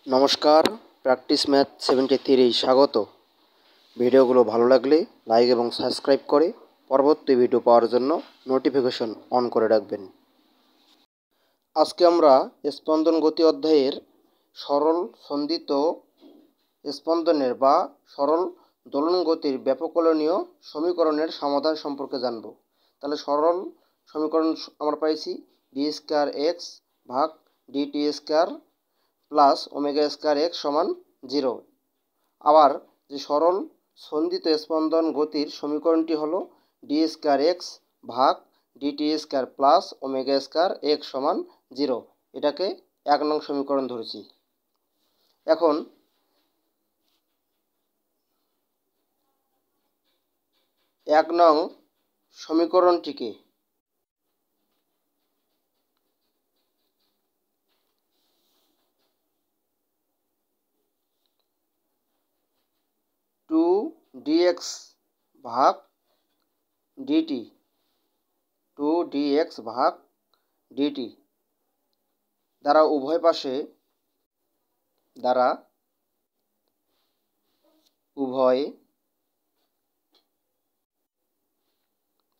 নমস্কার, practice math 73 স্বাগত। ভিডিওগুলো ভালো লাগলে লাইক এবং সাবস্ক্রাইব করে পরবর্তী ভিডিও পাওয়ার জন্য নোটিফিকেশন অন করে রাখবেন। আজকে আমরা স্পন্দন গতি অধ্যায়ের সরল সন্দিত স্পন্দনের বা সরল দোলন গতির ব্যাপকলনীয় সমীকরণের সমাধান সম্পর্কে জানব। তাহলে সরল সমীকরণ আমরা পাইছি ডি স্কয়ার এক্স ভাগ DT square plus omega square x সমান 0। আবার যে সরল সন্দিত স্পন্দন গতির সমীকরণটি হলো ডি স্কয়ার এক্স ভাগ DT square plus omega square x সমান 0। এটাকে 1 নং সমীকরণ ধরেছি। এখন এক নং সমীকরণটিকে টু ডিএক্স ভাগ ডিটি দ্বারা উভয়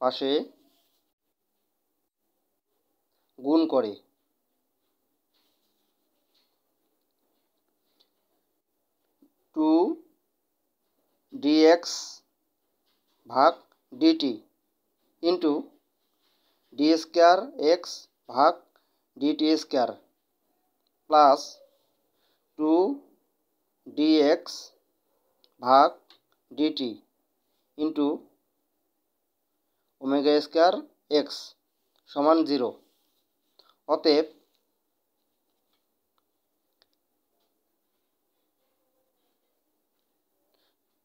পাশে গুণ করে টু ডিএক্স ভাগ DT into d square x ভাগ DT square plus two dx ভাগ DT into omega square x সমান 0। অতএব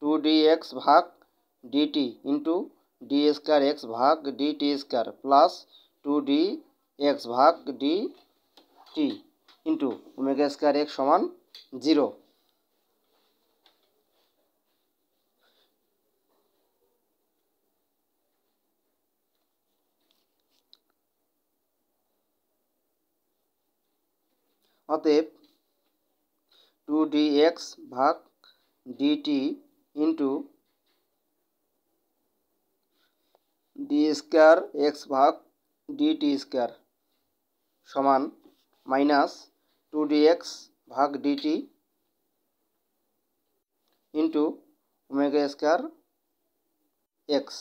টু ডিএক্স ভাগ DT into d square x ভাগ DT square plus two d x ভাগ DT into omega square x সমান 0। অতএব two dx ভাগ DT into d square x ভাগ ডিটি স্কয়ার সমান মাইনাস টু ডিএক্স ভাগ DT into omega square x.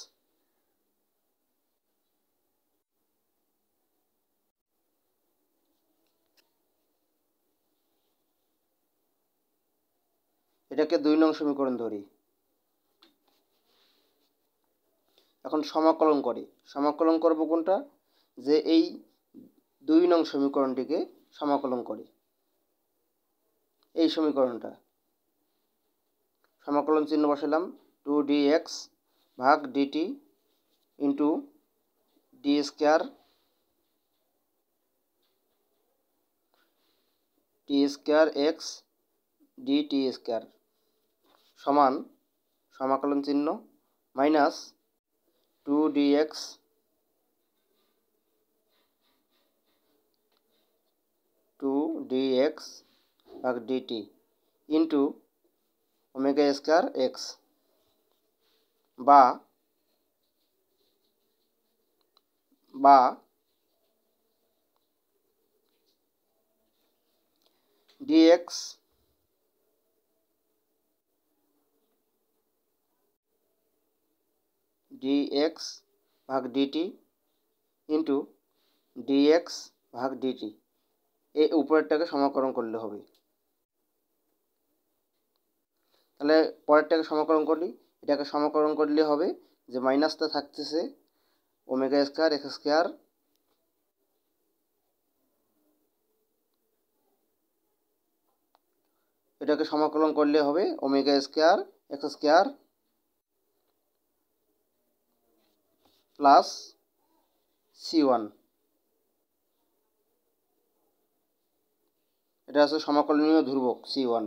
এটাকে 2 নং সমীকরণ ধরি। এখন সমাকলন করব কোনটা, যে এই 2 নং সমীকরণটিকে সমাকলন করি। এই সমীকরণটা সমাকলন চিহ্ন বসালাম টু ডিএক্স ভাগ DT into d square x dt square সমান সমাকলন চিহ্ন মাইনাস টু ডিএক্স ভাগ DT into omega square x বা ডিএক্স ভাগ ডিটি ইন্টু ডিএক্স ভাগ ডিটি। এই উপরেরটাকে সমাকলন করলে হবে। তাহলে পরেরটাকে সমাকলন করি, এটাকে সমাকলন করলে হবে যে মাইনাসটা থাকতেছে ওমেগা স্কয়ার এক্স স্কয়ার এটাকে সমাকলন করলে হবে omega square x square plus C1। এটা হচ্ছে সমাকলনীয় ধ্রুবক C1।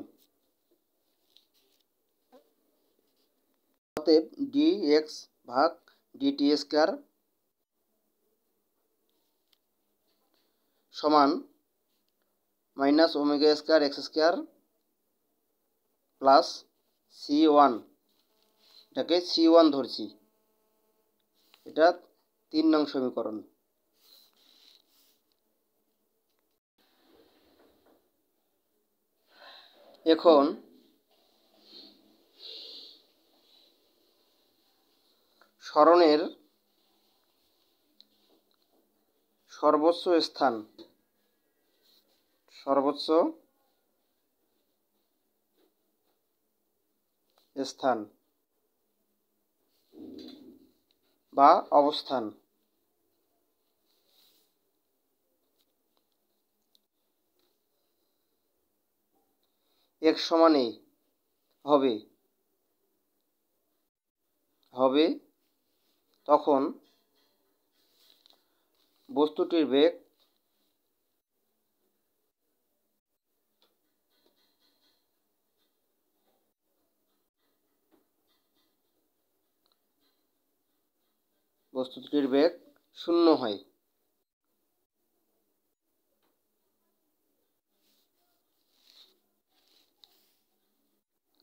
অতএব ডিএক্স ভাগ ডিটি স্কয়ার সমান minus omega square x square plus C1, এটাকে C1 ধরছি, এটা 3 নং সমীকরণ। এখন সরণের সর্বোচ্চ স্থান বা অবস্থান x সমান a হবে তখন বস্তুটির বেগ শূন্য হয়।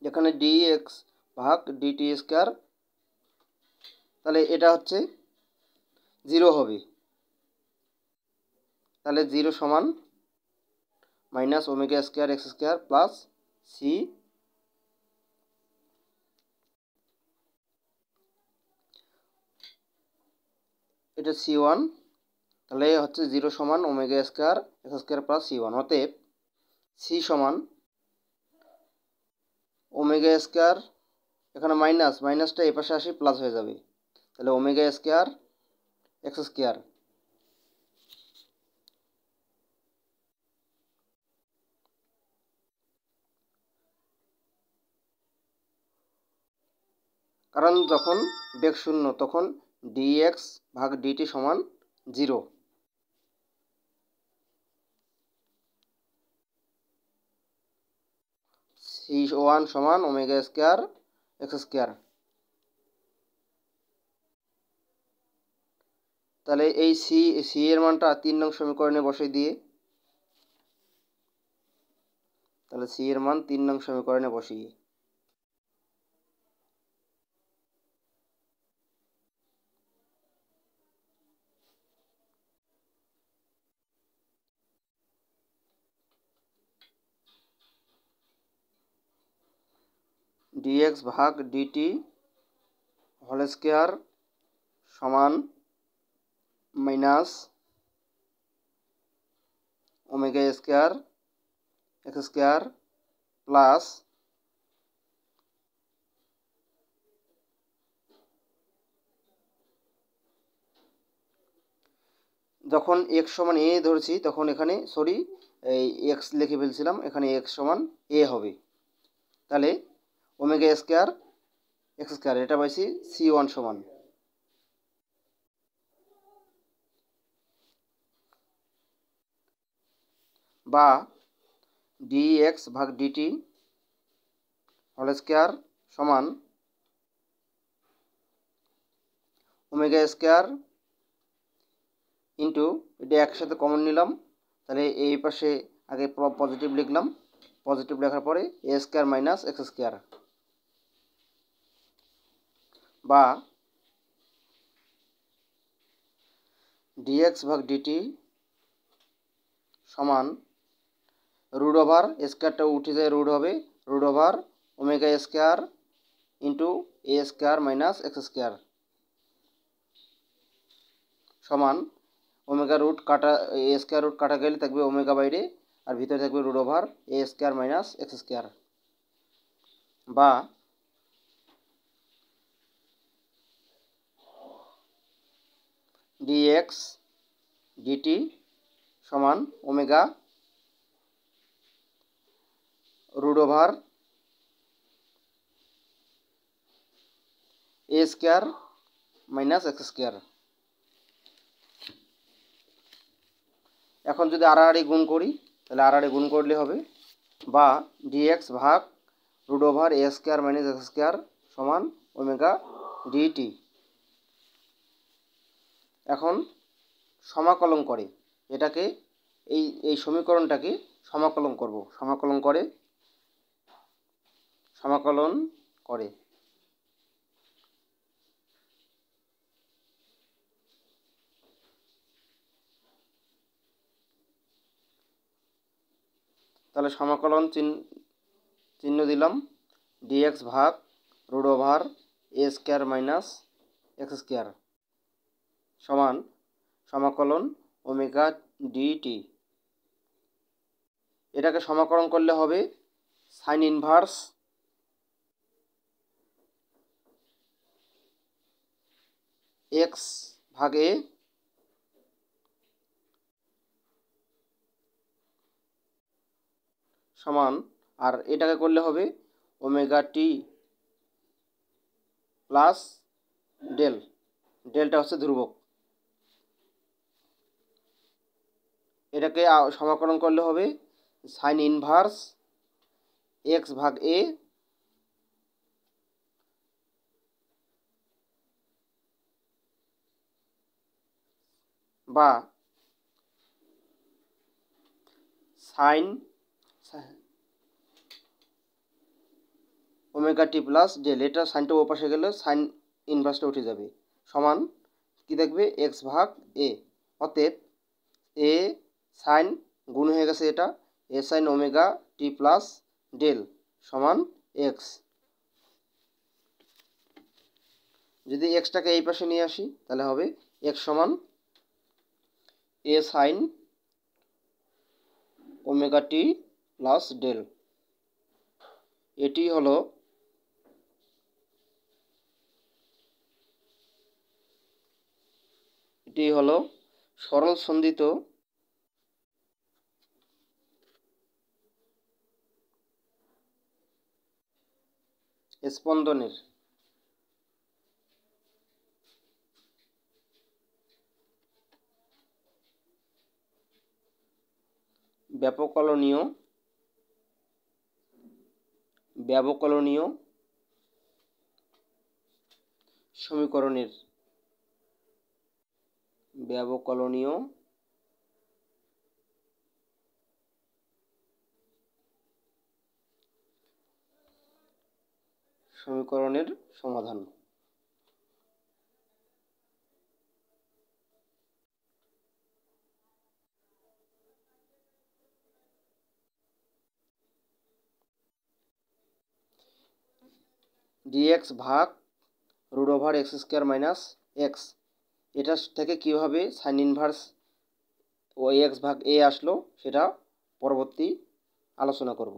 এখানে dx ভাগ dt স্কয়ার, তাহলে এটা হচ্ছে 0 হবে। তাহলে 0 সমান minus omega square x square plus C, এটা C1, তাহলে হচ্ছে 0 সমান omega square x square plus C1। অতএব C সমান ওমেগা স্কয়ার, এখানে মাইনাসটা এই পাশে আসি প্লাস হয়ে যাবে, তাহলে ওমেগা স্কয়ার এক্স স্কয়ার কারণ যখন বেগ শূন্য তখন dx ভাগ dt সমান 0। C1 সমান ওমেগা স্কয়ার এক্স স্কয়ার। তাহলে এই সি এর মানটা 3 নং সমীকরণে বসাই দিয়ে, তাহলে সি এর মান 3 নং সমীকরণে বসিয়ে dx ভাগ dt হোল স্কয়ার সমান minus omega square x square plus যখন x সমান a ধরছি তখন এখানে এই x লিখে ফেলছিলাম, এখানে x সমান a হবে। তাহলে ওমেগা স্কয়ার এক্স স্কয়ার এটা পাইছি C1 সমান, বা dx ভাগ dt হোল স্কয়ার সমান ওমেগা স্কয়ার ইন্টু, এটা একসাথে কমন নিলাম, তাহলে এই পাশে আগে পজিটিভ লিখলাম, পজিটিভ লেখার পরে a square minus x square, বা dx ভাগ dt সমান রুট ওভার স্কয়ারটা উঠে যায়, রুট হবে root over omega square into a square minus x square সমান ওমেগা রুট কাটা, এ স্কয়ার রুট কাটা গেলে থাকবে ওমেগা বাইরে, আর ভিতরে থাকবে root over a square minus x square, বা dx dt সমান omega root over a square minus x square. এখন যদি আড়াআড়ি গুণ করি তাহলে আড়াআড়ি গুণ করলে হবে, বা dx ভাগ root over a square minus x square সমান ওমেগা ডিটি। এখন সমাকলন করে এটাকে, এই সমীকরণটাকে সমাকলন করব, সমাকলন করে সমাকলন করে। তাহলে সমাকলন চিহ্ন দিলাম, ডিএক্স ভাগ root over a square minus x square সমান সমাকলন ওমেগা ডিটি। এটাকে সমাকলন করলে হবে সাইন ইনভার্স এক্স ভাগ এ সমান, আর এটাকে করলে হবে omega t plus del, delta হচ্ছে ধ্রুবক। এটাকে সমাকলন করলে হবে সাইন ইনভার্স এক্স ভাগ এ বা sine omega t plus del. এটা সাইনটা ও পাশে গেলে সাইন ইনভার্সটা উঠে যাবে, সমান কি দেখবে এক্স ভাগ এ। অতএব এ সাইন গুণ হয়ে গেছে, এটা এ sine omega t plus del সমান এক্স। যদি এক্সটাকে এই পাশে নিয়ে আসি তাহলে হবে এক্স সমান এ sine omega t plus del. এটি হলো সরল সন্ধিত স্পন্দনের ব্যবকলনীয় সমীকরণের সমাধান। ডিএক্স ভাগ root over x square minus x, এটা থেকে কীভাবে সাইন ইনভার্স ও এক্স ভাগ এ আসলো সেটা পরবর্তী আলোচনা করব।